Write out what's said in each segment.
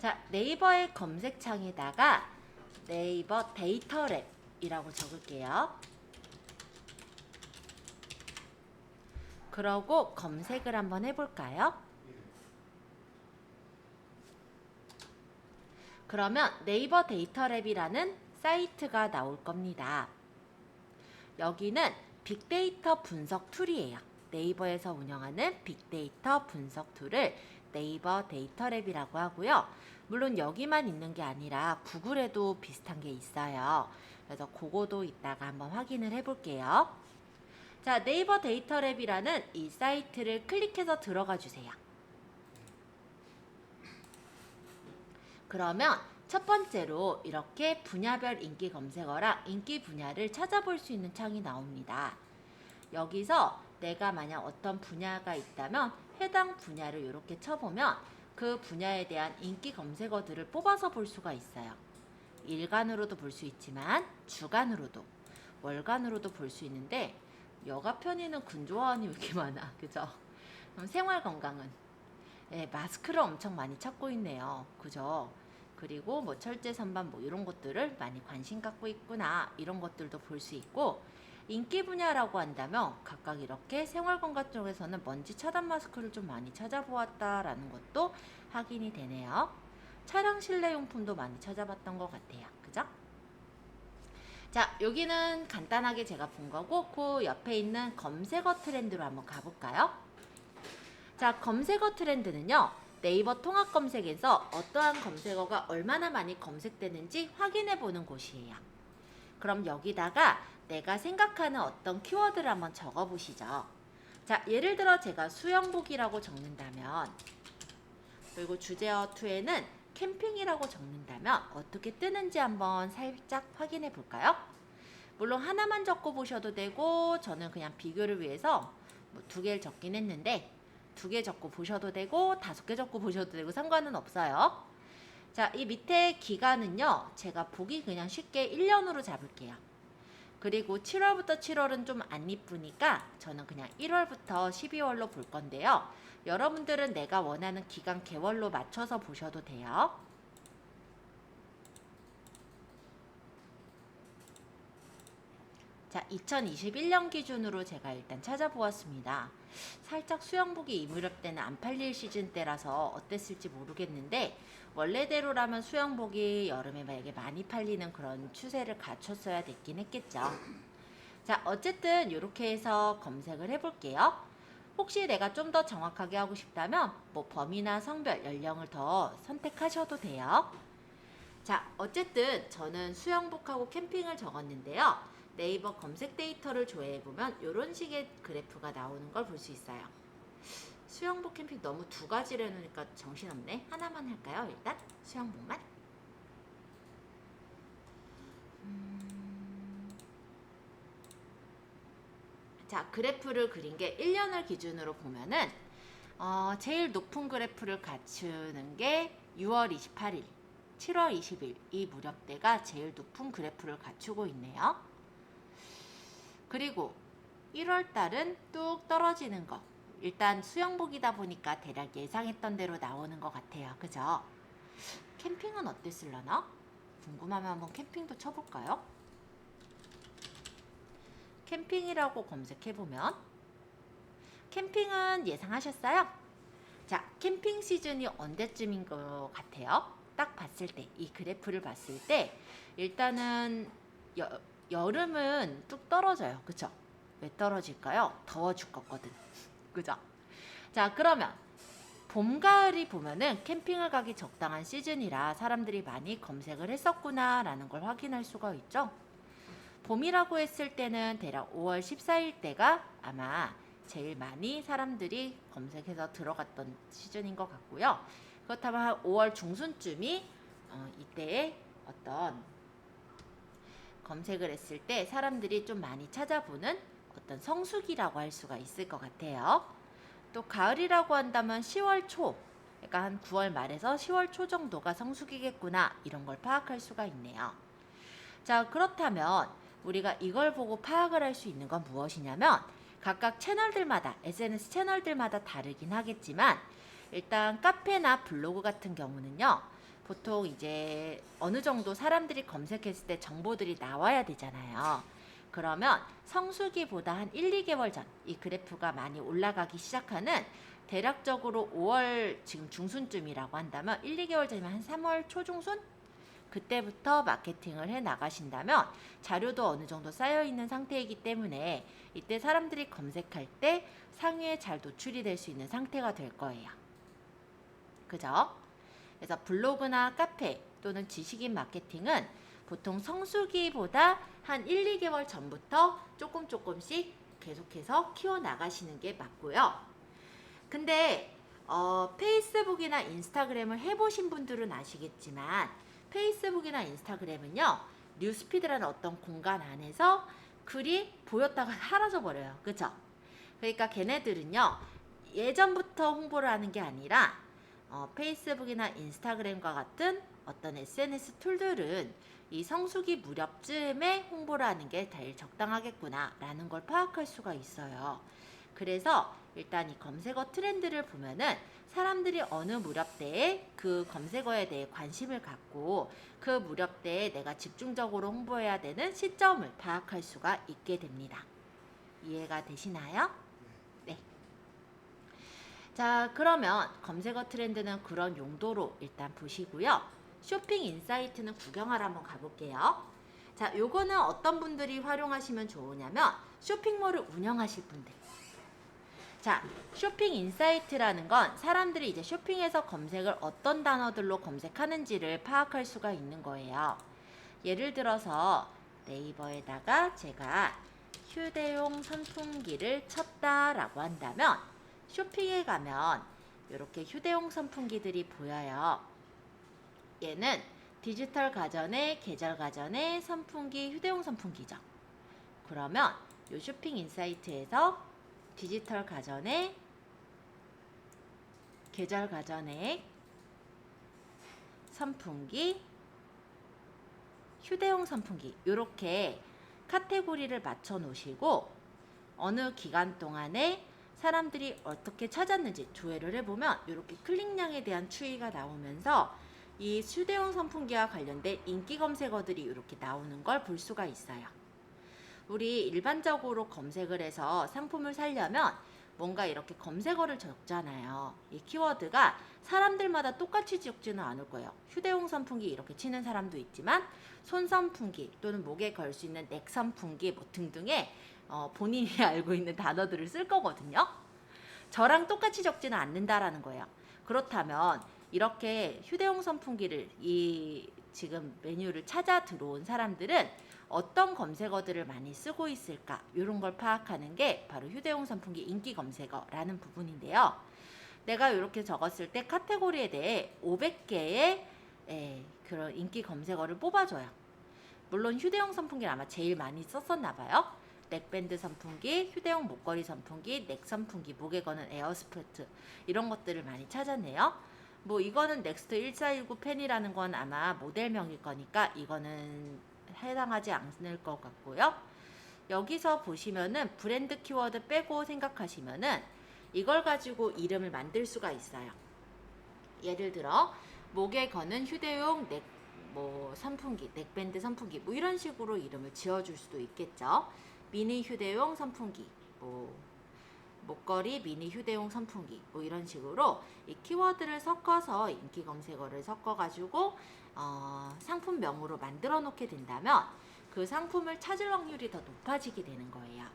자, 네이버의 검색창에다가 네이버 데이터랩이라고 적을게요. 그러고 검색을 한번 해볼까요? 그러면 네이버 데이터랩이라는 사이트가 나올 겁니다. 여기는 빅데이터 분석 툴이에요. 네이버에서 운영하는 빅데이터 분석 툴을 네이버 데이터랩이라고 하고요. 물론 여기만 있는 게 아니라 구글에도 비슷한 게 있어요. 그래서 그거도 이따가 한번 확인을 해볼게요. 자, 네이버 데이터랩이라는 이 사이트를 클릭해서 들어가 주세요. 그러면 첫 번째로 이렇게 분야별 인기 검색어랑 인기 분야를 찾아볼 수 있는 창이 나옵니다. 여기서 내가 만약 어떤 분야가 있다면 해당 분야를 이렇게 쳐보면 그 분야에 대한 인기 검색어들을 뽑아서 볼 수가 있어요. 일간으로도 볼 수 있지만 주간으로도 월간으로도 볼 수 있는데 여가 편의는 근조화원이 왜 이렇게 많아, 그죠? 그럼 생활 건강은 마스크를 엄청 많이 찾고 있네요, 그죠? 그리고 뭐 철제 선반 뭐 이런 것들을 많이 관심 갖고 있구나, 이런 것들도 볼 수 있고, 인기 분야라고 한다면 각각 이렇게 생활건강 쪽에서는 먼지 차단 마스크를 좀 많이 찾아보았다라는 것도 확인이 되네요. 차량 실내용품도 많이 찾아봤던 것 같아요, 그죠? 자, 여기는 간단하게 제가 본 거고, 그 옆에 있는 검색어 트렌드로 한번 가볼까요? 자, 검색어 트렌드는요, 네이버 통합 검색에서 어떠한 검색어가 얼마나 많이 검색되는지 확인해 보는 곳이에요. 그럼 여기다가 내가 생각하는 어떤 키워드를 한번 적어 보시죠. 자, 예를 들어 제가 수영복이라고 적는다면, 그리고 주제어 2에는 캠핑이라고 적는다면 어떻게 뜨는지 한번 살짝 확인해 볼까요? 물론 하나만 적고 보셔도 되고, 저는 그냥 비교를 위해서 뭐 2개를 적긴 했는데 2개 적고 보셔도 되고 5개 적고 보셔도 되고 상관은 없어요. 자, 이 밑에 기간은요, 제가 보기 그냥 쉽게 1년으로 잡을게요. 그리고 7월부터 7월은 좀 안 이쁘니까 저는 그냥 1월부터 12월로 볼 건데요. 여러분들은 내가 원하는 기간 개월로 맞춰서 보셔도 돼요. 자, 2021년 기준으로 제가 일단 찾아보았습니다. 살짝 수영복이 이 무렵 때는 안 팔릴 시즌 때라서 어땠을지 모르겠는데, 원래대로라면 수영복이 여름에 만약에 많이 팔리는 그런 추세를 갖췄어야 됐긴 했겠죠. 자, 어쨌든 이렇게 해서 검색을 해볼게요. 혹시 내가 좀 더 정확하게 하고 싶다면 뭐 범위나 성별, 연령을 더 선택하셔도 돼요. 자, 어쨌든 저는 수영복하고 캠핑을 적었는데요. 네이버 검색 데이터를 조회해보면 이런 식의 그래프가 나오는 걸 볼 수 있어요. 수영복 캠핑 너무 2가지를 해놓으니까 정신없네. 하나만 할까요? 일단 수영복만. 자, 그래프를 그린 게 1년을 기준으로 보면은 제일 높은 그래프를 갖추는 게 6월 28일, 7월 20일 이 무렵대가 제일 높은 그래프를 갖추고 있네요. 그리고 1월 달은 뚝 떨어지는 거. 일단 수영복이다 보니까 대략 예상했던 대로 나오는 것 같아요. 그죠? 캠핑은 어땠을려나? 궁금하면 한번 캠핑도 쳐볼까요? 캠핑이라고 검색해보면 캠핑은 예상하셨어요? 자, 캠핑 시즌이 언제쯤인 것 같아요? 딱 봤을 때, 이 그래프를 봤을 때 일단은 여름은 뚝 떨어져요. 그쵸? 왜 떨어질까요? 더워 죽겠거든. 그죠? 자, 그러면 봄, 가을이 보면은 캠핑을 가기 적당한 시즌이라 사람들이 많이 검색을 했었구나 라는 걸 확인할 수가 있죠. 봄이라고 했을 때는 대략 5월 14일 때가 아마 제일 많이 사람들이 검색해서 들어갔던 시즌인 것 같고요. 그렇다면 한 5월 중순쯤이 이때의 어떤 검색을 했을 때 사람들이 좀 많이 찾아보는 어떤 성수기라고 할 수가 있을 것 같아요. 또 가을이라고 한다면 10월 초, 그러니까 한 9월 말에서 10월 초 정도가 성수기겠구나, 이런 걸 파악할 수가 있네요. 자, 그렇다면 우리가 이걸 보고 파악을 할 수 있는 건 무엇이냐면, 각각 채널들마다, SNS 채널들마다 다르긴 하겠지만 일단 카페나 블로그 같은 경우는요, 보통 이제 어느 정도 사람들이 검색했을 때 정보들이 나와야 되잖아요. 그러면 성수기보다 한 1, 2개월 전 이 그래프가 많이 올라가기 시작하는 대략적으로 5월 지금 중순쯤이라고 한다면 1, 2개월 전이면 한 3월 초중순? 그때부터 마케팅을 해 나가신다면 자료도 어느 정도 쌓여 있는 상태이기 때문에 이때 사람들이 검색할 때 상위에 잘 노출이 될 수 있는 상태가 될 거예요. 그죠? 그래서 블로그나 카페 또는 지식인 마케팅은 보통 성수기보다 한 1, 2개월 전부터 조금씩 계속해서 키워나가시는 게 맞고요. 근데 페이스북이나 인스타그램을 해보신 분들은 아시겠지만 페이스북이나 인스타그램은요, 뉴스피드라는 어떤 공간 안에서 글이 보였다가 사라져 버려요. 그쵸? 그러니까 걔네들은요, 예전부터 홍보를 하는 게 아니라 페이스북이나 인스타그램과 같은 어떤 SNS 툴들은 이 성수기 무렵쯤에 홍보를 하는 게 제일 적당하겠구나 라는 걸 파악할 수가 있어요. 그래서 일단 이 검색어 트렌드를 보면은 사람들이 어느 무렵대에 그 검색어에 대해 관심을 갖고 그 무렵대에 내가 집중적으로 홍보해야 되는 시점을 파악할 수가 있게 됩니다. 이해가 되시나요? 네. 자, 그러면 검색어 트렌드는 그런 용도로 일단 보시고요. 쇼핑 인사이트는 구경하러 한번 가볼게요. 자, 요거는 어떤 분들이 활용하시면 좋으냐면 쇼핑몰을 운영하실 분들. 자, 쇼핑 인사이트라는 건 사람들이 이제 쇼핑에서 검색을 어떤 단어들로 검색하는지를 파악할 수가 있는 거예요. 예를 들어서 네이버에다가 제가 휴대용 선풍기를 쳤다라고 한다면 쇼핑에 가면 이렇게 휴대용 선풍기들이 보여요. 얘는 디지털 가전의 계절 가전의 선풍기, 휴대용 선풍기죠. 그러면 이 쇼핑 인사이트에서 디지털 가전의 계절 가전의 선풍기, 휴대용 선풍기 이렇게 카테고리를 맞춰 놓으시고 어느 기간 동안에 사람들이 어떻게 찾았는지 조회를 해보면 이렇게 클릭량에 대한 추이가 나오면서 이 휴대용 선풍기와 관련된 인기 검색어들이 이렇게 나오는 걸 볼 수가 있어요. 우리 일반적으로 검색을 해서 상품을 사려면 뭔가 이렇게 검색어를 적잖아요. 이 키워드가 사람들마다 똑같이 적지는 않을 거예요. 휴대용 선풍기 이렇게 치는 사람도 있지만 손 선풍기 또는 목에 걸 수 있는 넥 선풍기 뭐 등등의 본인이 알고 있는 단어들을 쓸 거거든요. 저랑 똑같이 적지는 않는다라는 거예요. 그렇다면 이렇게 휴대용 선풍기를 이 지금 메뉴를 찾아 들어온 사람들은 어떤 검색어들을 많이 쓰고 있을까? 이런 걸 파악하는 게 바로 휴대용 선풍기 인기 검색어라는 부분인데요. 내가 이렇게 적었을 때 카테고리에 대해 500개의 그런 인기 검색어를 뽑아줘요. 물론 휴대용 선풍기를 아마 제일 많이 썼었나 봐요. 넥밴드 선풍기, 휴대용 목걸이 선풍기, 넥 선풍기, 목에 거는 에어스프레트 이런 것들을 많이 찾았네요. 뭐 이거는 넥스트 1419 펜이라는 건 아마 모델명일 거니까 이거는 해당하지 않을 것 같고요. 여기서 보시면은 브랜드 키워드 빼고 생각하시면은 이걸 가지고 이름을 만들 수가 있어요. 예를 들어 목에 거는 휴대용 선풍기, 넥밴드 선풍기 뭐 이런 식으로 이름을 지어줄 수도 있겠죠. 미니 휴대용 선풍기, 목걸이 미니 휴대용 선풍기 뭐 이런 식으로 이 키워드를 섞어서 인기 검색어를 섞어가지고 상품명으로 만들어 놓게 된다면 그 상품을 찾을 확률이 더 높아지게 되는 거예요.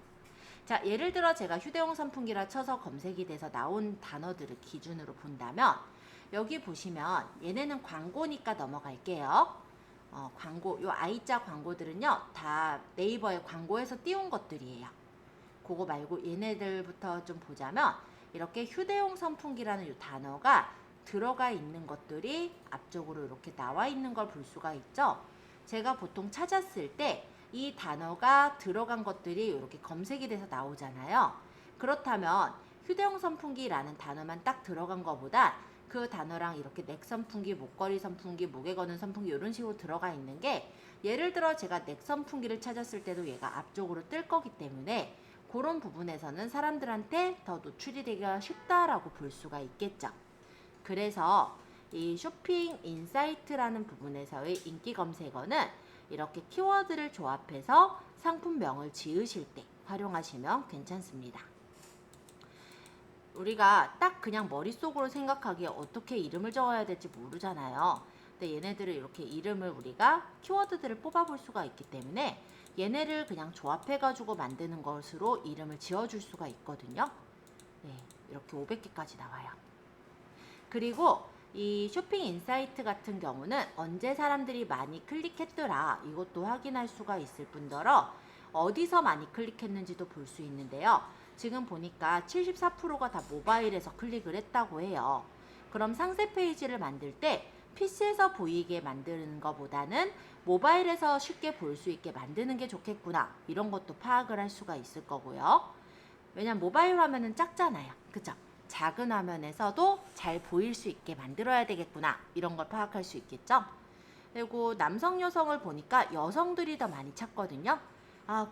자, 예를 들어 제가 휴대용 선풍기라 쳐서 검색이 돼서 나온 단어들을 기준으로 본다면 여기 보시면 얘네는 광고니까 넘어갈게요. 광고, 요 I자 광고들은요 다 네이버에 광고에서 띄운 것들이에요. 그거 말고 얘네들부터 좀 보자면 이렇게 휴대용 선풍기라는 이 단어가 들어가 있는 것들이 앞쪽으로 이렇게 나와 있는 걸 볼 수가 있죠. 제가 보통 찾았을 때 이 단어가 들어간 것들이 이렇게 검색이 돼서 나오잖아요. 그렇다면 휴대용 선풍기라는 단어만 딱 들어간 것보다 그 단어랑 이렇게 넥 선풍기, 목걸이 선풍기, 목에 거는 선풍기 이런 식으로 들어가 있는 게 예를 들어 제가 넥 선풍기를 찾았을 때도 얘가 앞쪽으로 뜰 거기 때문에 그런 부분에서는 사람들한테 더 노출이 되기가 쉽다라고 볼 수가 있겠죠. 그래서 이 쇼핑 인사이트라는 부분에서의 인기 검색어는 이렇게 키워드를 조합해서 상품명을 지으실 때 활용하시면 괜찮습니다. 우리가 딱 그냥 머릿속으로 생각하기에 어떻게 이름을 적어야 될지 모르잖아요. 근데 얘네들을 이렇게 이름을 우리가 키워드들을 뽑아볼 수가 있기 때문에 얘네를 그냥 조합해가지고 만드는 것으로 이름을 지어줄 수가 있거든요. 네, 이렇게 500개까지 나와요. 그리고 이 쇼핑 인사이트 같은 경우는 언제 사람들이 많이 클릭했더라 이것도 확인할 수가 있을 뿐더러 어디서 많이 클릭했는지도 볼 수 있는데요. 지금 보니까 74%가 다 모바일에서 클릭을 했다고 해요. 그럼 상세 페이지를 만들 때 PC에서 보이게 만드는 것보다는 모바일에서 쉽게 볼 수 있게 만드는 게 좋겠구나. 이런 것도 파악을 할 수가 있을 거고요. 왜냐면 모바일 화면은 작잖아요. 그쵸? 작은 화면에서도 잘 보일 수 있게 만들어야 되겠구나. 이런 걸 파악할 수 있겠죠? 그리고 남성, 여성을 보니까 여성들이 더 많이 찾거든요.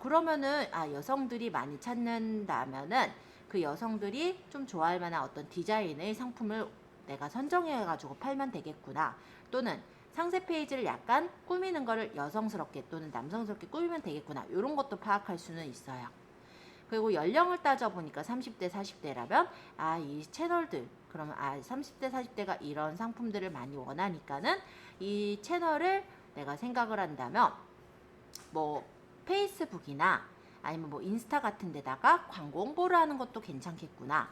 그러면은, 여성들이 많이 찾는다면은 그 여성들이 좀 좋아할 만한 어떤 디자인의 상품을 내가 선정해가지고 팔면 되겠구나. 또는 상세 페이지를 약간 꾸미는 거를 여성스럽게 또는 남성스럽게 꾸미면 되겠구나. 이런 것도 파악할 수는 있어요. 그리고 연령을 따져보니까 30대, 40대라면 이 채널들 그러면 30대, 40대가 이런 상품들을 많이 원하니까는 이 채널을 내가 생각을 한다면 뭐 페이스북이나 아니면 뭐 인스타 같은 데다가 광고 홍보를 하는 것도 괜찮겠구나.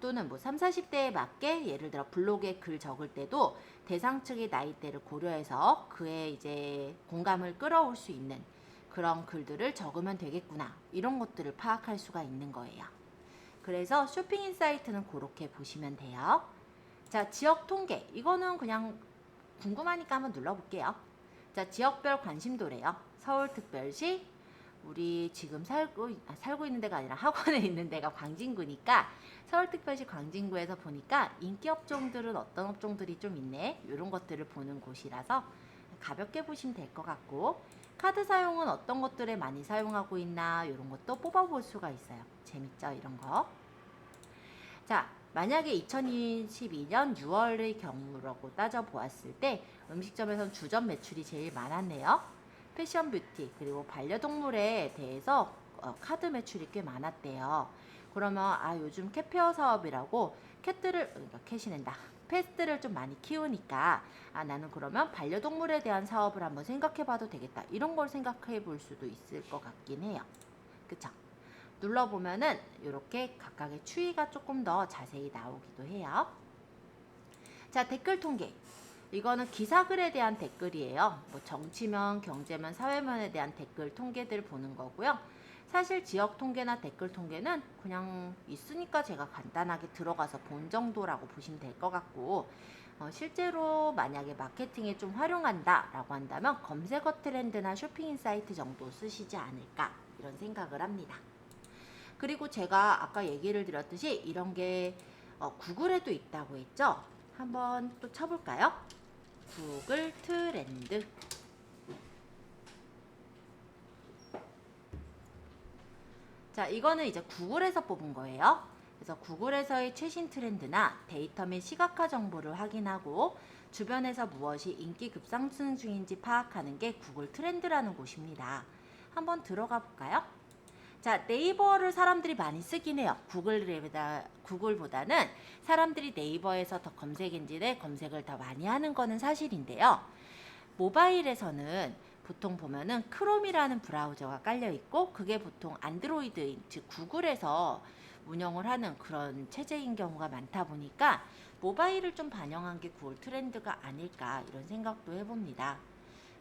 또는 뭐 30, 40대에 맞게 예를 들어 블로그에 글 적을 때도 대상 측의 나이대를 고려해서 그의 이제 공감을 끌어올 수 있는 그런 글들을 적으면 되겠구나. 이런 것들을 파악할 수가 있는 거예요. 그래서 쇼핑 인사이트는 그렇게 보시면 돼요. 자, 지역 통계. 이거는 그냥 궁금하니까 한번 눌러볼게요. 자, 지역별 관심도래요. 서울특별시, 우리 지금 살고 있는 데가 아니라 학원에 있는 데가 광진구니까 서울특별시 광진구에서 보니까 인기 업종들은 어떤 업종들이 좀 있네. 이런 것들을 보는 곳이라서 가볍게 보시면 될 것 같고, 카드 사용은 어떤 것들에 많이 사용하고 있나 이런 것도 뽑아볼 수가 있어요. 재밌죠? 이런 거. 자, 만약에 2022년 6월의 경우라고 따져보았을 때 음식점에서는 주점 매출이 제일 많았네요. 패션 뷰티 그리고 반려동물에 대해서 카드 매출이 꽤 많았대요. 그러면 요즘 캣페어 사업이라고 캣이낸다. 패스트를 좀 많이 키우니까 나는 그러면 반려동물에 대한 사업을 한번 생각해 봐도 되겠다. 이런 걸 생각해 볼 수도 있을 것 같긴 해요. 그쵸? 눌러보면은 이렇게 각각의 추이가 조금 더 자세히 나오기도 해요. 자, 댓글 통계. 이거는 기사글에 대한 댓글이에요. 뭐 정치면, 경제면, 사회면에 대한 댓글 통계들 보는 거고요. 사실 지역 통계나 댓글 통계는 그냥 있으니까 제가 간단하게 들어가서 본 정도라고 보시면 될 것 같고, 실제로 만약에 마케팅에 좀 활용한다 라고 한다면 검색어 트렌드나 쇼핑 인사이트 정도 쓰시지 않을까 이런 생각을 합니다. 그리고 제가 아까 얘기를 드렸듯이 이런 게 구글에도 있다고 했죠. 한번 또 쳐볼까요? 구글 트렌드. 자, 이거는 이제 구글에서 뽑은 거예요. 그래서 구글에서의 최신 트렌드나 데이터 및 시각화 정보를 확인하고 주변에서 무엇이 인기 급상승 중인지 파악하는 게 구글 트렌드라는 곳입니다. 한번 들어가 볼까요? 자, 네이버를 사람들이 많이 쓰긴 해요. 구글보다는 사람들이 네이버에서 더 검색 엔진에 검색을 더 많이 하는 거는 사실인데요. 모바일에서는 보통 보면은 크롬이라는 브라우저가 깔려 있고 그게 보통 안드로이드인 즉 구글에서 운영을 하는 그런 체제인 경우가 많다 보니까 모바일을 좀 반영한 게 구글 트렌드가 아닐까 이런 생각도 해봅니다.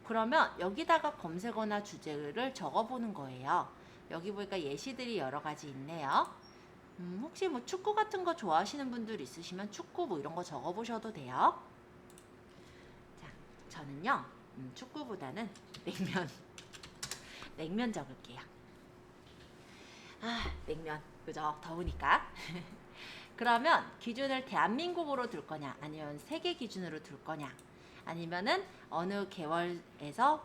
그러면 여기다가 검색어나 주제를 적어보는 거예요. 여기 보니까 예시들이 여러 가지 있네요. 혹시 뭐 축구 같은 거 좋아하시는 분들 있으시면 축구 뭐 이런 거 적어보셔도 돼요. 자, 저는요 축구보다는 냉면 적을게요. 냉면 그죠? 더우니까. 그러면 기준을 대한민국으로 둘 거냐 아니면 세계 기준으로 둘 거냐 아니면은 어느 계열에서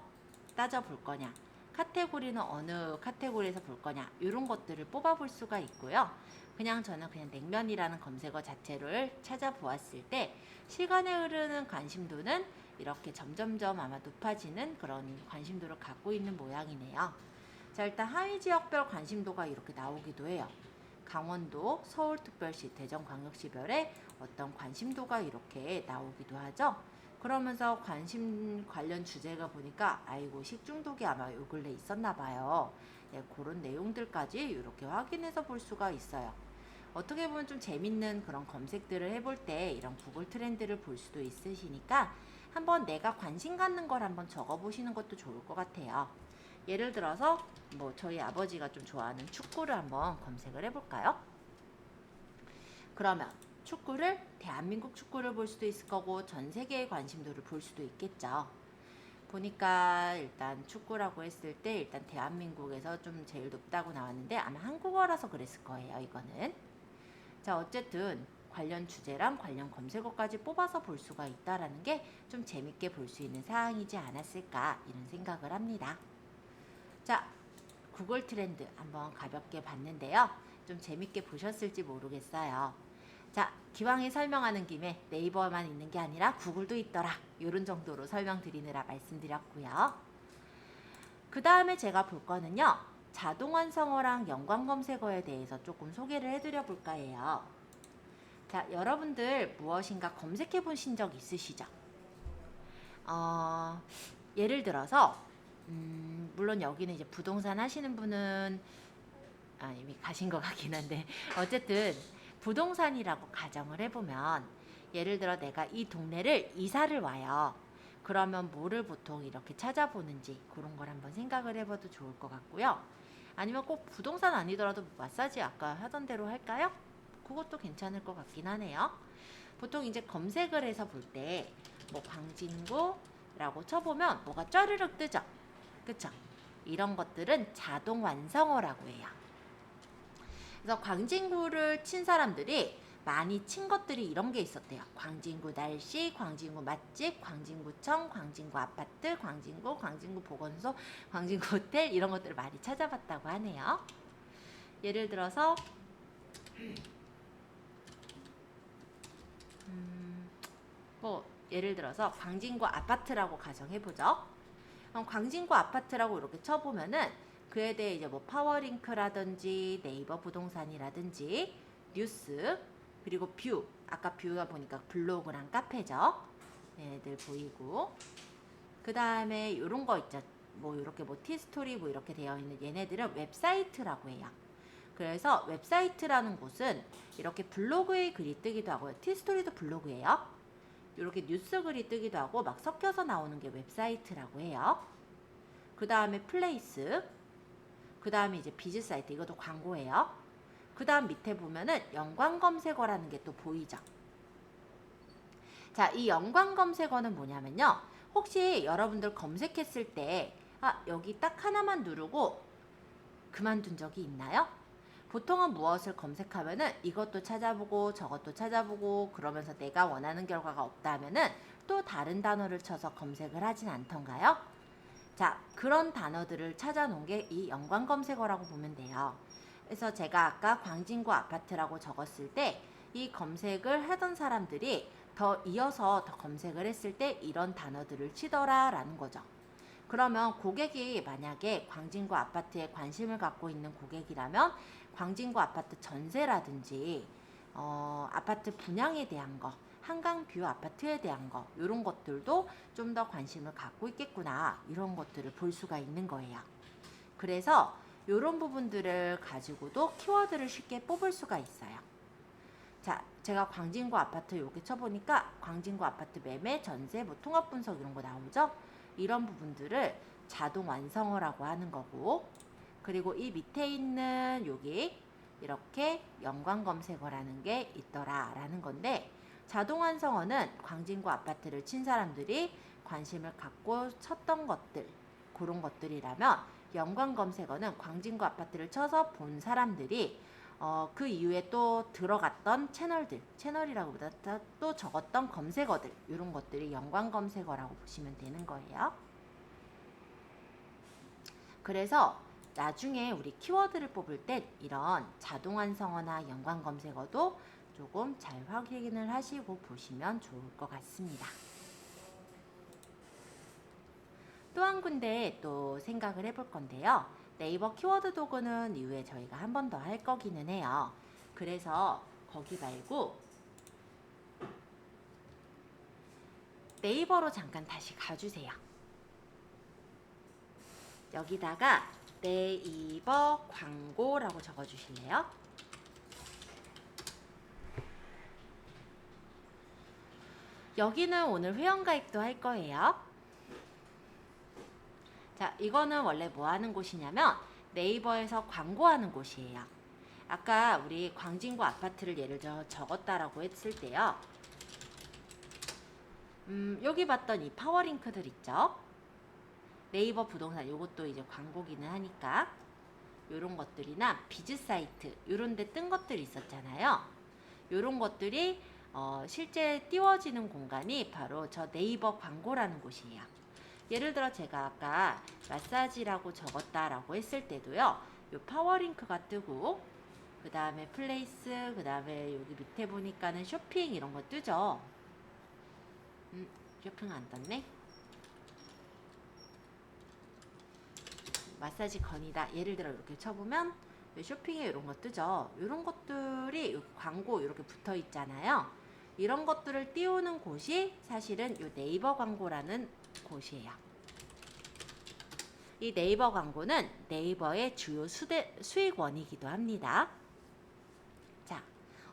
따져볼 거냐 카테고리는 어느 카테고리에서 볼 거냐 이런 것들을 뽑아볼 수가 있고요. 그냥 저는 그냥 냉면이라는 검색어 자체를 찾아보았을 때 시간에 흐르는 관심도는 이렇게 점점점 아마 높아지는 그런 관심도를 갖고 있는 모양이네요. 자, 일단 하위 지역별 관심도가 이렇게 나오기도 해요. 강원도, 서울특별시, 대전광역시별의 어떤 관심도가 이렇게 나오기도 하죠. 그러면서 관심 관련 주제가 보니까 아이고 식중독이 아마 요 근래 있었나 봐요. 네, 그런 내용들까지 이렇게 확인해서 볼 수가 있어요. 어떻게 보면 좀 재밌는 그런 검색들을 해볼 때 이런 구글 트렌드를 볼 수도 있으시니까 한번 내가 관심 갖는 걸 한번 적어보시는 것도 좋을 것 같아요. 예를 들어서 뭐 저희 아버지가 좀 좋아하는 축구를 한번 검색을 해볼까요? 그러면 축구를 대한민국 축구를 볼 수도 있을 거고 전 세계의 관심도를 볼 수도 있겠죠. 보니까 일단 축구라고 했을 때 일단 대한민국에서 좀 제일 높다고 나왔는데 아마 한국어라서 그랬을 거예요. 이거는. 자, 어쨌든 관련 주제랑 관련 검색어까지 뽑아서 볼 수가 있다라는 게 좀 재밌게 볼 수 있는 사항이지 않았을까 이런 생각을 합니다. 자, 구글 트렌드 한번 가볍게 봤는데요. 좀 재밌게 보셨을지 모르겠어요. 자, 기왕에 설명하는 김에 네이버만 있는 게 아니라 구글도 있더라. 이런 정도로 설명드리느라 말씀드렸고요. 그 다음에 제가 볼 거는요. 자동완성어랑 연관검색어에 대해서 조금 소개를 해드려 볼까 해요. 자, 여러분들 무엇인가 검색해 보신 적 있으시죠? 예를 들어서 물론 여기는 이제 부동산 하시는 분은 이미 가신 것 같긴 한데 어쨌든 부동산이라고 가정을 해보면 예를 들어 내가 이 동네를 이사를 와요. 그러면 뭐를 보통 이렇게 찾아보는지 그런 걸 한번 생각을 해봐도 좋을 것 같고요. 아니면 꼭 부동산 아니더라도 마사지 아까 하던 대로 할까요? 그것도 괜찮을 것 같긴 하네요. 보통 이제 검색을 해서 볼 때 뭐 광진구라고 쳐보면 뭐가 쫘르륵 뜨죠. 그쵸? 이런 것들은 자동 완성어라고 해요. 그래서 광진구를 친 사람들이 많이 친 것들이 이런 게 있었대요. 광진구 날씨, 광진구 맛집, 광진구청, 광진구 아파트, 광진구 보건소, 광진구 호텔 이런 것들을 많이 찾아봤다고 하네요. 예를 들어서 예를 들어서 광진구 아파트라고 가정해보죠. 광진구 아파트라고 이렇게 쳐보면은 그에 대해 이제 뭐 파워링크라든지 네이버 부동산이라든지 뉴스 그리고 뷰 아까 뷰가 보니까 블로그랑 카페죠. 얘네들 보이고 그 다음에 이런 거 있죠. 뭐 이렇게 뭐 티스토리 뭐 이렇게 되어 있는 얘네들은 웹사이트라고 해요. 그래서 웹사이트라는 곳은 이렇게 블로그의 글이 뜨기도 하고요. 티스토리도 블로그예요. 이렇게 뉴스 글이 뜨기도 하고 막 섞여서 나오는 게 웹사이트라고 해요. 그 다음에 플레이스, 그 다음에 이제 비즈 사이트, 이것도 광고예요. 그 다음 밑에 보면은 연관 검색어라는 게 또 보이죠. 자, 이 연관 검색어는 뭐냐면요. 혹시 여러분들 검색했을 때 여기 딱 하나만 누르고 그만둔 적이 있나요? 보통은 무엇을 검색하면은 이것도 찾아보고 저것도 찾아보고 그러면서 내가 원하는 결과가 없다 하면은 또 다른 단어를 쳐서 검색을 하진 않던가요? 자, 그런 단어들을 찾아놓은 게 이 연관 검색어라고 보면 돼요. 그래서 제가 아까 광진구 아파트라고 적었을 때 이 검색을 하던 사람들이 더 이어서 더 검색을 했을 때 이런 단어들을 치더라 라는 거죠. 그러면 고객이 만약에 광진구 아파트에 관심을 갖고 있는 고객이라면 광진구 아파트 전세라든지 아파트 분양에 대한 거, 한강뷰 아파트에 대한 거 이런 것들도 좀 더 관심을 갖고 있겠구나 이런 것들을 볼 수가 있는 거예요. 그래서 이런 부분들을 가지고도 키워드를 쉽게 뽑을 수가 있어요. 자, 제가 광진구 아파트 이렇게 쳐보니까 광진구 아파트 매매, 전세, 뭐 통합 분석 이런 거 나오죠? 이런 부분들을 자동 완성어라고 하는 거고 그리고 이 밑에 있는 여기 이렇게 연관 검색어라는 게 있더라 라는 건데 자동 완성어는 광진구 아파트를 친 사람들이 관심을 갖고 쳤던 것들 그런 것들이라면 연관 검색어는 광진구 아파트를 쳐서 본 사람들이 그 이후에 또 들어갔던 채널이라고 보다 또 적었던 검색어들 이런 것들이 연관 검색어라고 보시면 되는 거예요. 그래서 나중에 우리 키워드를 뽑을 땐 이런 자동 완성어나 연관 검색어도 조금 잘 확인을 하시고 보시면 좋을 것 같습니다. 또 한 군데 또 생각을 해볼 건데요. 네이버 키워드 도구는 이후에 저희가 한 번 더 할 거기는 해요. 그래서 거기 말고 네이버로 잠깐 다시 가주세요. 여기다가 네이버 광고라고 적어주실래요? 여기는 오늘 회원가입도 할 거예요. 자, 이거는 원래 뭐 하는 곳이냐면 네이버에서 광고하는 곳이에요. 아까 우리 광진구 아파트를 예를 들어 적었다라고 했을 때요. 여기 봤던 이 파워링크들 있죠? 네이버 부동산 요것도 이제 광고기는 하니까 요런 것들이나 비즈 사이트 요런 데 뜬 것들이 있었잖아요. 요런 것들이 실제 띄워지는 공간이 바로 저 네이버 광고라는 곳이에요. 예를 들어 제가 아까 마사지라고 적었다라고 했을 때도요. 요 파워링크가 뜨고 그 다음에 플레이스 그 다음에 여기 밑에 보니까는 쇼핑 이런 거 뜨죠. 쇼핑 안 떴네. 마사지 건이다. 예를 들어 이렇게 쳐보면 쇼핑에 이런 거 뜨죠. 이런 것들이 광고 이렇게 붙어 있잖아요. 이런 것들을 띄우는 곳이 사실은 이 네이버 광고라는 곳이에요. 이 네이버 광고는 네이버의 주요 수익원이기도 합니다. 자,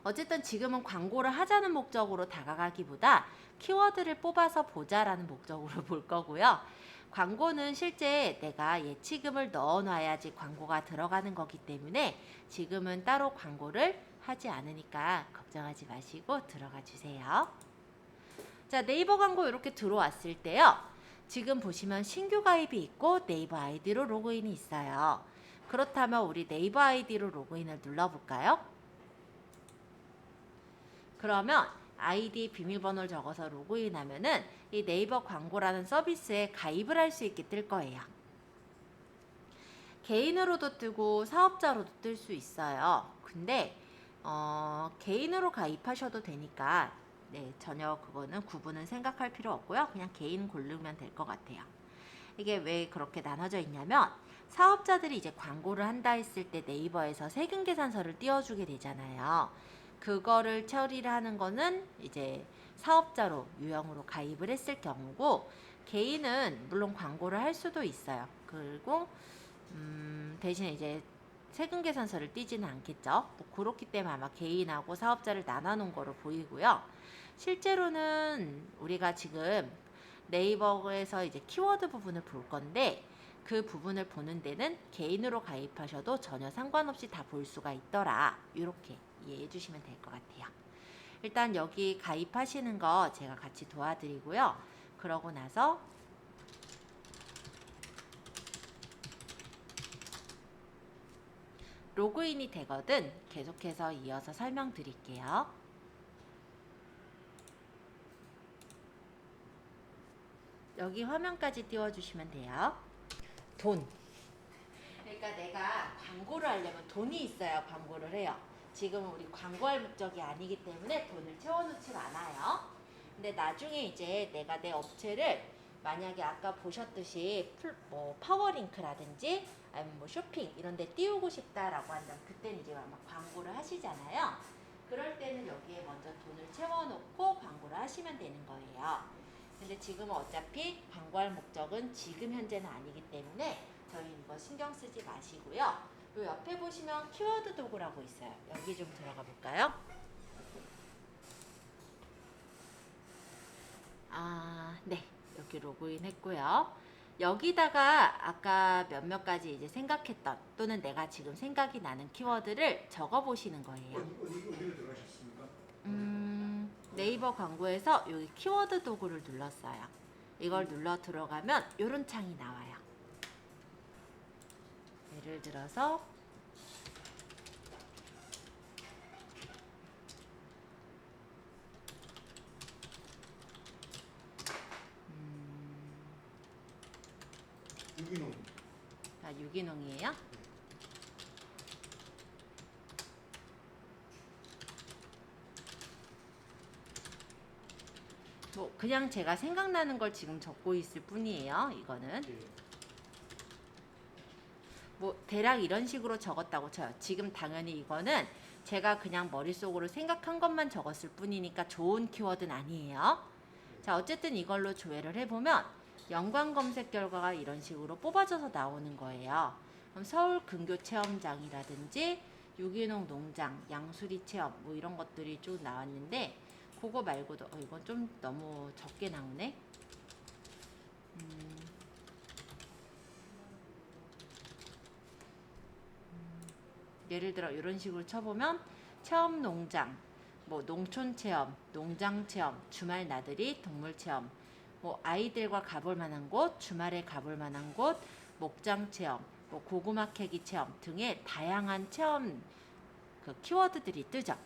어쨌든 지금은 광고를 하자는 목적으로 다가가기보다 키워드를 뽑아서 보자라는 목적으로 볼 거고요. 광고는 실제 내가 예치금을 넣어놔야지 광고가 들어가는 거기 때문에 지금은 따로 광고를 하지 않으니까 걱정하지 마시고 들어가 주세요. 자, 네이버 광고 이렇게 들어왔을 때요. 지금 보시면 신규 가입이 있고 네이버 아이디로 로그인이 있어요. 그렇다면 우리 네이버 아이디로 로그인을 눌러볼까요? 그러면 아이디 비밀번호를 적어서 로그인하면은 이 네이버 광고라는 서비스에 가입을 할 수 있게 뜰 거예요. 개인으로도 뜨고 사업자로도 뜰 수 있어요. 근데 개인으로 가입하셔도 되니까 전혀 그거는 구분은 생각할 필요 없고요. 그냥 개인 고르면 될 것 같아요. 이게 왜 그렇게 나눠져 있냐면 사업자들이 이제 광고를 한다 했을 때 네이버에서 세금 계산서를 띄워주게 되잖아요. 그거를 처리를 하는 거는 이제 사업자로 유형으로 가입을 했을 경우고 개인은 물론 광고를 할 수도 있어요. 그리고 대신에 이제 세금 계산서를 띄지는 않겠죠. 뭐 그렇기 때문에 아마 개인하고 사업자를 나눠놓은 거로 보이고요. 실제로는 우리가 지금 네이버에서 이제 키워드 부분을 볼 건데 그 부분을 보는 데는 개인으로 가입하셔도 전혀 상관없이 다 볼 수가 있더라. 이렇게 이해해 주시면 될 것 같아요. 일단 여기 가입하시는 거 제가 같이 도와드리고요. 그러고 나서 로그인이 되거든 계속해서 이어서 설명드릴게요. 여기 화면까지 띄워주시면 돼요. 돈. 그러니까 내가 광고를 하려면 돈이 있어야 광고를 해요. 지금은 우리 광고할 목적이 아니기 때문에 돈을 채워놓질 않아요. 근데 나중에 이제 내가 내 업체를 만약에 아까 보셨듯이 파워링크라든지 아니면 뭐 쇼핑 이런 데 띄우고 싶다라고 한다면 그때는 이제 아마 광고를 하시잖아요. 그럴 때는 여기에 먼저 돈을 채워놓고 광고를 하시면 되는 거예요. 근데 지금은 어차피 광고할 목적은 지금 현재는 아니기 때문에 저희 이거 신경 쓰지 마시고요. 요 옆에 보시면 키워드 도구라고 있어요. 여기 좀 들어가 볼까요? 네. 여기 로그인 했고요. 여기다가 아까 몇몇 가지 이제 생각했던 또는 내가 지금 생각이 나는 키워드를 적어 보시는 거예요. 어디로 들어가셨습니까? 네이버 광고에서 여기 키워드 도구를 눌렀어요. 이걸 눌러 들어가면 이런 창이 나와요. 예를 들어서 유기농. 유기농이에요? 뭐 그냥 제가 생각나는 걸 지금 적고 있을 뿐이에요. 이거는 예. 뭐 대략 이런 식으로 적었다고 쳐요. 지금 당연히 이거는 제가 그냥 머릿속으로 생각한 것만 적었을 뿐이니까 좋은 키워드는 아니에요. 자, 어쨌든 이걸로 조회를 해보면 연관 검색 결과가 이런 식으로 뽑아져서 나오는 거예요. 그럼 서울 근교 체험장이라든지 유기농 농장, 양수리 체험 뭐 이런 것들이 쭉 나왔는데 그거 말고도 이건 좀 너무 적게 나오네. 예를 들어 이런 식으로 쳐보면 체험 농장, 뭐 농촌 체험, 농장 체험, 주말 나들이 동물 체험, 뭐 아이들과 가볼 만한 곳, 주말에 가볼 만한 곳, 목장 체험, 뭐 고구마 캐기 체험 등의 다양한 체험 그 키워드들이 뜨죠.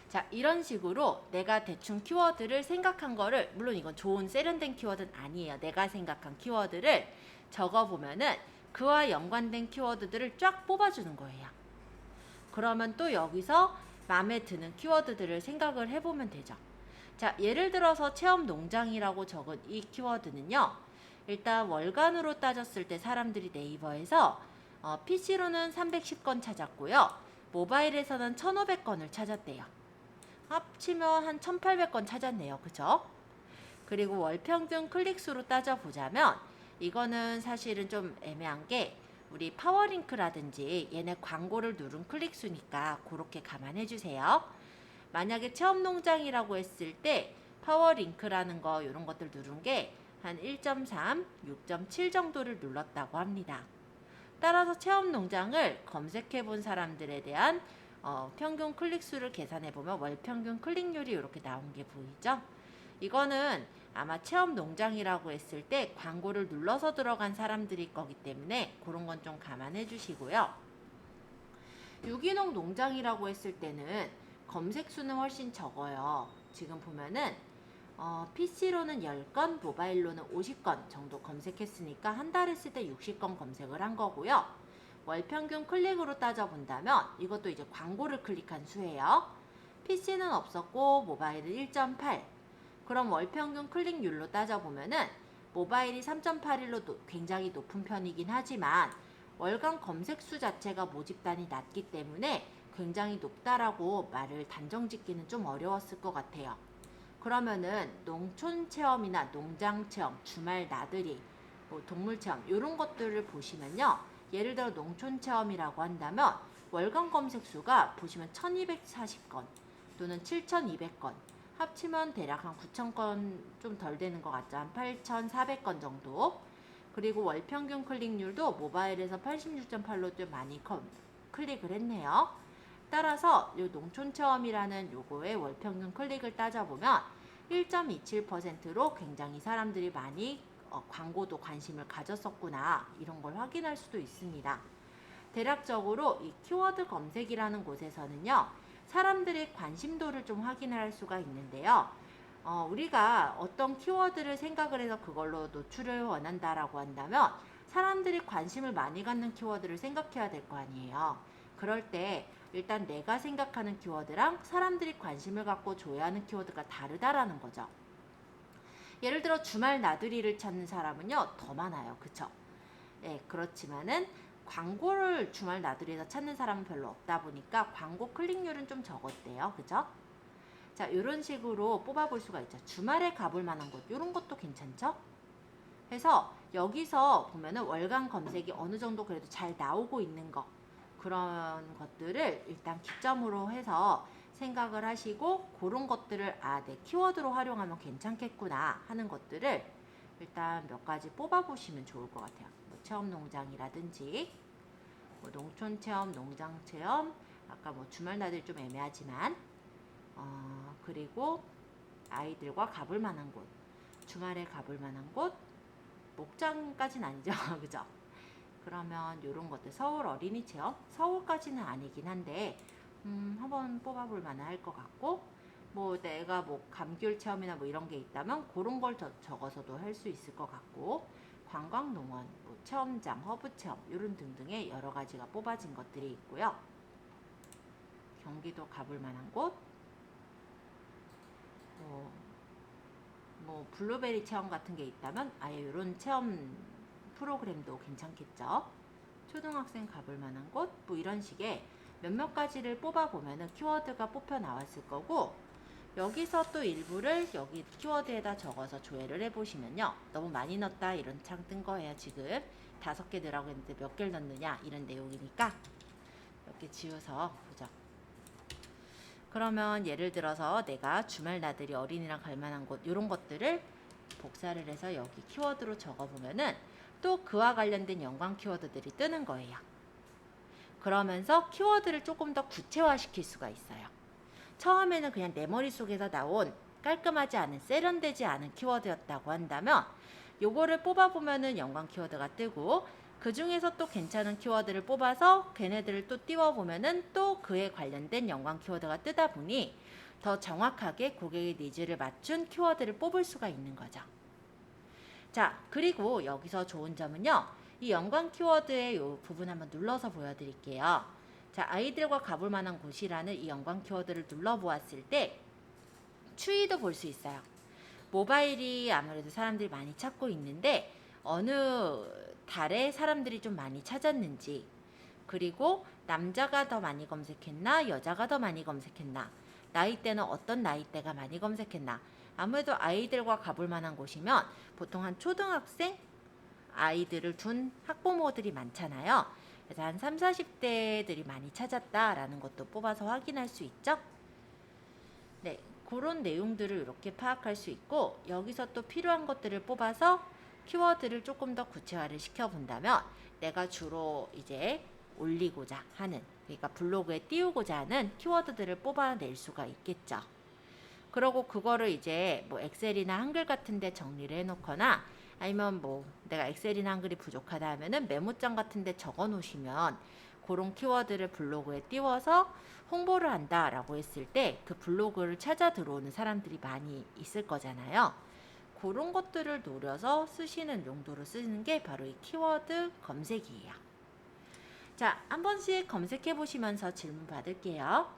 자, 이런 식으로 내가 대충 키워드를 생각한 거를, 물론 이건 좋은 세련된 키워드는 아니에요. 내가 생각한 키워드를 적어보면은 그와 연관된 키워드들을 쫙 뽑아주는 거예요. 그러면 또 여기서 마음에 드는 키워드들을 생각을 해보면 되죠. 자, 예를 들어서 체험 농장이라고 적은 이 키워드는요. 일단 월간으로 따졌을 때 사람들이 네이버에서 PC로는 310건 찾았고요. 모바일에서는 1,500건을 찾았대요. 합치면 한 1,800건 찾았네요. 그죠? 그리고 월 평균 클릭수로 따져보자면 이거는 사실은 좀 애매한 게 우리 파워링크라든지 얘네 광고를 누른 클릭수니까 그렇게 감안해 주세요. 만약에 체험농장이라고 했을 때 파워링크라는 거 이런 것들 누른 게 한 1.3, 6.7 정도를 눌렀다고 합니다. 따라서 체험농장을 검색해 본 사람들에 대한 평균 클릭수를 계산해 보면 월 평균 클릭률이 이렇게 나온 게 보이죠? 이거는 아마 체험농장이라고 했을 때 광고를 눌러서 들어간 사람들일 거기 때문에 그런 건 좀 감안해 주시고요. 유기농 농장이라고 했을 때는 검색 수는 훨씬 적어요. 지금 보면은 PC로는 10건, 모바일로는 50건 정도 검색했으니까 한 달 했을 때 60건 검색을 한 거고요. 월 평균 클릭으로 따져본다면 이것도 이제 광고를 클릭한 수예요. PC는 없었고 모바일은 1.8. 그럼 월 평균 클릭률로 따져보면은 모바일이 3.81로 굉장히 높은 편이긴 하지만 월간 검색 수 자체가 모집단이 낮기 때문에 굉장히 높다라고 말을 단정 짓기는 좀 어려웠을 것 같아요. 그러면은 농촌 체험이나 농장 체험, 주말 나들이, 뭐 동물 체험 이런 것들을 보시면요. 예를 들어 농촌 체험이라고 한다면 월간 검색 수가 보시면 1,240건 또는 7,200건 합치면 대략 한 9,000건 좀 덜 되는 것 같죠. 한 8,400건 정도. 그리고 월 평균 클릭률도 모바일에서 86.8로 좀 많이 클릭을 했네요. 따라서 이 농촌 체험이라는 요거의 월 평균 클릭을 따져보면 1.27%로 굉장히 사람들이 많이 광고도 관심을 가졌었구나 이런 걸 확인할 수도 있습니다. 대략적으로 이 키워드 검색이라는 곳에서는요. 사람들의 관심도를 좀 확인할 수가 있는데요. 우리가 어떤 키워드를 생각을 해서 그걸로 노출을 원한다라고 한다면 사람들이 관심을 많이 갖는 키워드를 생각해야 될 거 아니에요. 그럴 때 일단 내가 생각하는 키워드랑 사람들이 관심을 갖고 조회하는 키워드가 다르다라는 거죠. 예를 들어 주말 나들이를 찾는 사람은요 더 많아요. 그쵸? 네, 그렇지만은 광고를 주말 나들이에서 찾는 사람은 별로 없다 보니까 광고 클릭률은 좀 적었대요. 그죠? 자, 이런 식으로 뽑아볼 수가 있죠. 주말에 가볼 만한 곳, 이런 것도 괜찮죠? 그래서 여기서 보면은 월간 검색이 어느 정도 그래도 잘 나오고 있는 거, 그런 것들을 일단 기점으로 해서 생각을 하시고 그런 것들을 내 키워드로 활용하면 괜찮겠구나 하는 것들을 일단 몇 가지 뽑아보시면 좋을 것 같아요. 뭐 체험농장이라든지 뭐 농촌 체험, 농장 체험, 아까 뭐 주말 나들 좀 애매하지만 그리고 아이들과 가볼 만한 곳, 주말에 가볼 만한 곳, 목장까지는 아니죠. 그죠? 그러면 이런 것들 서울 어린이 체험, 서울까지는 아니긴 한데 한번 뽑아볼 만할 것 같고 뭐 내가 뭐 감귤 체험이나 뭐 이런 게 있다면 그런 걸 적어서도 할 수 있을 것 같고 관광농원, 뭐 체험장, 허브체험 이런 등등의 여러 가지가 뽑아진 것들이 있고요. 경기도 가볼 만한 곳, 뭐 블루베리 체험 같은 게 있다면 아예 이런 체험 프로그램도 괜찮겠죠. 초등학생 가볼 만한 곳, 뭐 이런 식의 몇몇 가지를 뽑아 보면은 키워드가 뽑혀 나왔을 거고, 여기서 또 일부를 여기 키워드에다 적어서 조회를 해보시면요, 너무 많이 넣었다 이런 창 뜬 거예요. 지금 5개 넣으라고 했는데 몇 개를 넣느냐 이런 내용이니까 몇 개 지워서 보죠. 그러면 예를 들어서 내가 주말 나들이 어린이랑 갈 만한 곳 이런 것들을 복사를 해서 여기 키워드로 적어보면은 또 그와 관련된 연관 키워드들이 뜨는 거예요. 그러면서 키워드를 조금 더 구체화시킬 수가 있어요. 처음에는 그냥 내 머릿속에서 나온 깔끔하지 않은 세련되지 않은 키워드였다고 한다면 요거를 뽑아보면은 연관 키워드가 뜨고, 그 중에서 또 괜찮은 키워드를 뽑아서 걔네들을 또 띄워보면은 또 그에 관련된 연관 키워드가 뜨다 보니 더 정확하게 고객의 니즈를 맞춘 키워드를 뽑을 수가 있는 거죠. 자, 그리고 여기서 좋은 점은요, 이 연관 키워드의 이 부분 한번 눌러서 보여드릴게요. 자, 아이들과 가볼 만한 곳이라는 이 연관 키워드를 눌러보았을 때 추이도 볼 수 있어요. 모바일이 아무래도 사람들이 많이 찾고 있는데 어느 달에 사람들이 좀 많이 찾았는지, 그리고 남자가 더 많이 검색했나 여자가 더 많이 검색했나, 나이대는 어떤 나이대가 많이 검색했나. 아무래도 아이들과 가볼 만한 곳이면 보통 한 초등학생 아이들을 둔 학부모들이 많잖아요. 그래서 한 3, 40대들이 많이 찾았다라는 것도 뽑아서 확인할 수 있죠. 네, 그런 내용들을 이렇게 파악할 수 있고, 여기서 또 필요한 것들을 뽑아서 키워드를 조금 더 구체화를 시켜본다면 내가 주로 이제 올리고자 하는, 그러니까 블로그에 띄우고자 하는 키워드들을 뽑아낼 수가 있겠죠. 그러고 그거를 이제 뭐 엑셀이나 한글 같은 데 정리를 해놓거나, 아니면 뭐 내가 엑셀이나 한글이 부족하다 하면은 메모장 같은 데 적어 놓으시면 그런 키워드를 블로그에 띄워서 홍보를 한다라고 했을 때 그 블로그를 찾아 들어오는 사람들이 많이 있을 거잖아요. 그런 것들을 노려서 쓰시는 용도로 쓰는 게 바로 이 키워드 검색이에요. 자, 한 번씩 검색해 보시면서 질문 받을게요.